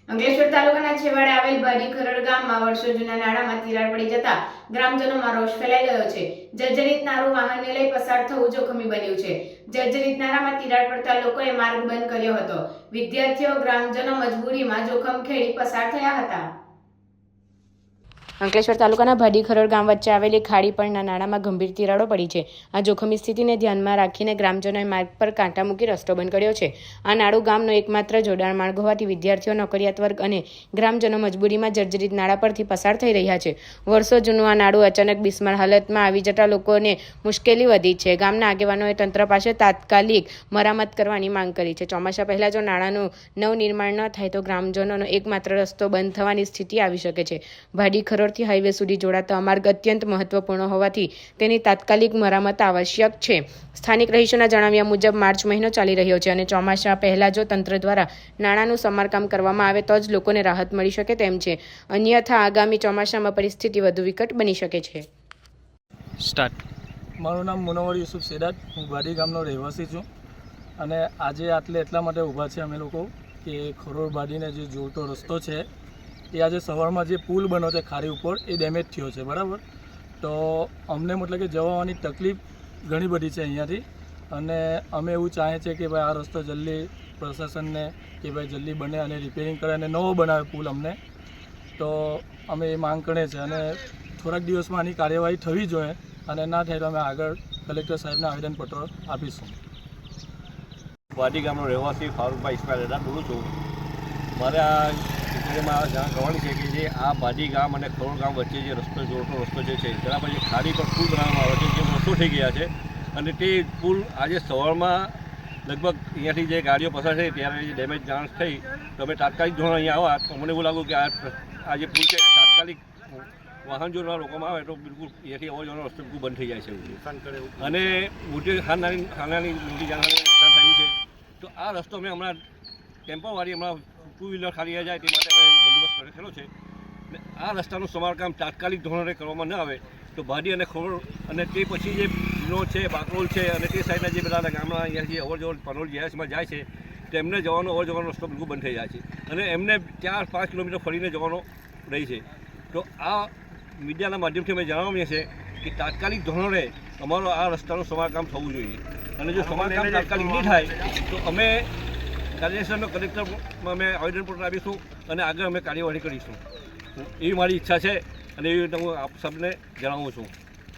અંકલેશ્વર તાલુકાના છેવાડે આવેલ બાડી ખરડ ગામમાં વર્ષો જૂના નાળામાં તિરાડ પડી જતા ગ્રામજનોમાં રોષ ફેલાઈ ગયો છે। જર્જરિત નાળું વાહનને લઈ પસાર થવું જોખમી બન્યું છે। જર્જરિત નાળામાં તિરાડ પડતા લોકોએ માર્ગ બંધ કર્યો હતો। વિદ્યાર્થીઓ ગ્રામજનો મજબૂરીમાં જોખમ ખેડી પસાર થયા હતા। અંકલેશ્વર તાલુકાના ભાડી ખરડ ગામ વચ્ચે આવેલી ખાડી પરના નાળામાં ગંભીર તિરાડો પડી છે। આ જોખમી સ્થિતિને ધ્યાનમાં રાખીને ગ્રામજનોએ માર્ગ પર કાંટા મૂકી રસ્તો બંધ કર્યો છે। આ નાળું ગામનો એકમાત્ર જોડાણ માર્ગ હોવાથી વિદ્યાર્થીઓ, નોકરિયાત વર્ગ અને ગ્રામજનો મજબૂરીમાં જર્જરિત નાળા પરથી પસાર થઈ રહ્યા છે। વર્ષો જૂનું આ નાળું અચાનક બિસ્માર હાલતમાં આવી જતા લોકોને મુશ્કેલી વધી છે। ગામના આગેવાનોએ તંત્ર પાસે તાત્કાલિક મરામત કરવાની માંગ કરી છે। ચોમાસા પહેલા જો નાળાનું નવનિર્માણ ન થાય તો ગ્રામજનોનો એકમાત્ર રસ્તો બંધ થવાની સ્થિતિ આવી શકે છે। ભાડી ખરડ થી હાઈવે સુધી જોડાતો આ માર્ગ અત્યંત મહત્વપૂર્ણ હોવાથી તેની તાત્કાલિક મરામત આવશ્યક છે। સ્થાનિક રહીશોના જણાવ્યા મુજબ માર્ચ મહિનો ચાલી રહ્યો છે અને ચોમાસા પહેલા જો તંત્ર દ્વારા નાળાનું સમારકામ કરવામાં આવે તો જ લોકોને રાહત મળી શકે તેમ છે, અન્યથા આગામી ચોમાસામાં પરિસ્થિતિ વધુ વિકટ બની શકે છે। મારું નામ મુનવ્વર યુસુફ સેદાત, હું ભાડી ગામનો રહેવાસી છું અને આજે એટલા માટે ઊભા છે અમે લોકો કે ખરોડ ભાડીને જે જોડતો રસ્તો છે એ આજે સવારમાં જે પુલ બન્યો છે ખાડી ઉપર એ ડેમેજ થયો છે, બરાબર। તો અમને મતલબ કે જવાની તકલીફ ઘણી બધી છે અહીંયાથી અને અમે એવું ચાહીએ છીએ કે ભાઈ આ રસ્તો જલ્દી પ્રશાસનને કે ભાઈ જલ્દી બને અને રિપેરિંગ કરે અને નવો બનાવે પુલ અમને, તો અમે એ માંગ કરીએ છીએ અને થોડાક દિવસમાં આની કાર્યવાહી થવી જોઈએ અને ના થાય તો અમે આગળ કલેક્ટર સાહેબને આવેદનપત્ર આપીશું। ભાડી ગામનો રહેવાસી ફારૂકભાઈ ઇસ્માઇલ અડા બોલું છું। મારે આ ચૂંટણીમાં જાણ કરવાની છે કે જે આ ભાડી ગામ અને ખરોડ ગામ વચ્ચે જે રસ્તો જોડતો રસ્તો જે છે તેના પર જે ખાડી પર પુલ બનાવવામાં આવે છે જે વર્ષો થઈ ગયા છે અને તે પુલ આજે સવારમાં લગભગ અહીંયાથી જે ગાડીઓ પસાર થઈ ત્યારે જે ડેમેજ જાણ થઈ તો અમે તાત્કાલિક ધોરણે અહીંયા આવ્યા તો મને એવું લાગ્યું કે આ જે પુલ છે તાત્કાલિક વાહન જોડવા લોકોમાં આવે તો બિલકુલ અહીંયાથી અવર જવાનો રસ્તો બિલકુલ બંધ થઈ જાય છે અને મોટી ખાનાની મોટી જાનહાની નુકસાન થયું છે। તો આ રસ્તો અમે હમણાં ટેમ્પોવાળી હમણાં ટુ વ્હીલર ખાલી જાય તે માટે અમે બંદોબસ્ત કરેલો છે અને આ રસ્તાનું સમારકામ તાત્કાલિક ધોરણે કરવામાં ન આવે તો ભાડી અને ખરોડ અને તે પછી જે વિનોદ છે, બાકરોલ છે અને તે સાઈડના જે બધા ગામના અહીંયા જે અવર જવર પનોલ જેએસમાં જાય છે તેમને જવાનો અવર જવાનો રસ્તો બિલકુલ બંધ થઈ જાય છે અને એમને 4-5 કિલોમીટર ફરીને જવાનો રહી છે। તો આ મીડિયાના માધ્યમથી અમે જણાવીએ છીએ કે તાત્કાલિક ધોરણે અમારો આ રસ્તાનું સમારકામ થવું જોઈએ અને જો સમારકામ તાત્કાલિક નહીં થાય તો અમે કાર્યસરનો કલેક્ટરમાં અમે આવેદનપત્ર આપીશું અને આગળ અમે કાર્યવાહી કરીશું। એવી મારી ઈચ્છા છે અને એવી હું આપ સૌને જણાવું છું।